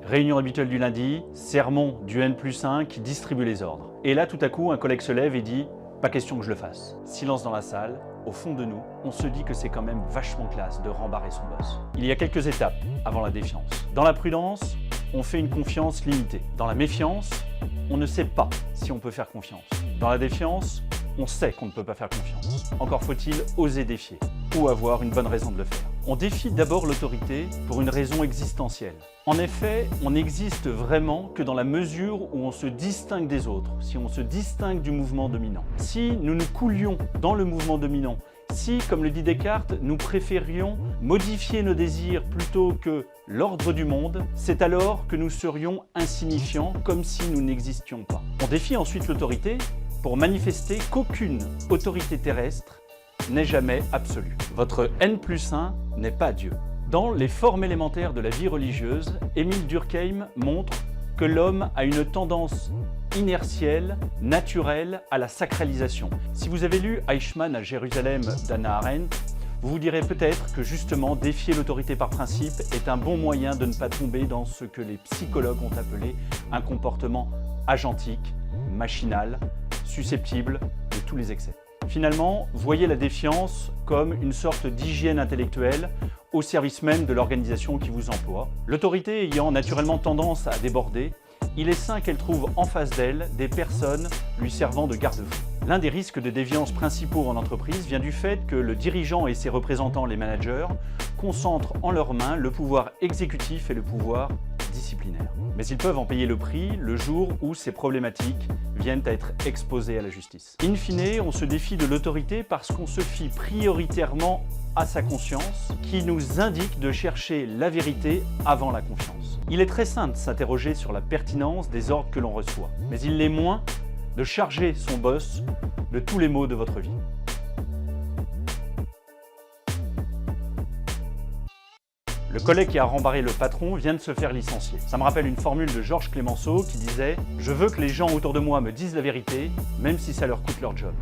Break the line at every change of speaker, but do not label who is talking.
Réunion habituelle du lundi, sermon du N+1 qui distribue les ordres. Et là, tout à coup, un collègue se lève et dit « Pas question que je le fasse ». Silence dans la salle. Au fond de nous, on se dit que c'est quand même vachement classe de rembarrer son boss. Il y a quelques étapes avant la défiance. Dans la prudence, on fait une confiance limitée. Dans la méfiance, on ne sait pas si on peut faire confiance. Dans la défiance, on sait qu'on ne peut pas faire confiance. Encore faut-il oser défier ou avoir une bonne raison de le faire. On défie d'abord l'autorité pour une raison existentielle. En effet, on n'existe vraiment que dans la mesure où on se distingue des autres, si on se distingue du mouvement dominant. Si nous nous coulions dans le mouvement dominant, si, comme le dit Descartes, nous préférions modifier nos désirs plutôt que l'ordre du monde, c'est alors que nous serions insignifiants, comme si nous n'existions pas. On défie ensuite l'autorité pour manifester qu'aucune autorité terrestre n'est jamais absolue. Votre N+1 n'est pas Dieu. Dans les formes élémentaires de la vie religieuse, Émile Durkheim montre que l'homme a une tendance inertielle, naturelle à la sacralisation. Si vous avez lu Eichmann à Jérusalem d'Hannah Arendt, vous vous direz peut-être que justement défier l'autorité par principe est un bon moyen de ne pas tomber dans ce que les psychologues ont appelé un comportement agentique, machinal, susceptible de tous les excès. Finalement, voyez la défiance comme une sorte d'hygiène intellectuelle au service même de l'organisation qui vous emploie. L'autorité ayant naturellement tendance à déborder, il est sain qu'elle trouve en face d'elle des personnes lui servant de garde-fou. L'un des risques de déviance principaux en entreprise vient du fait que le dirigeant et ses représentants, les managers, concentrent en leurs mains le pouvoir exécutif et le pouvoir disciplinaire. Mais ils peuvent en payer le prix le jour où ces problématiques viennent à être exposées à la justice. In fine, on se défie de l'autorité parce qu'on se fie prioritairement à sa conscience qui nous indique de chercher la vérité avant la confiance. Il est très sain de s'interroger sur la pertinence des ordres que l'on reçoit, mais il l'est moins de charger son boss de tous les maux de votre vie. Le collègue qui a rembarré le patron vient de se faire licencier. Ça me rappelle une formule de Georges Clemenceau qui disait « Je veux que les gens autour de moi me disent la vérité, même si ça leur coûte leur job ».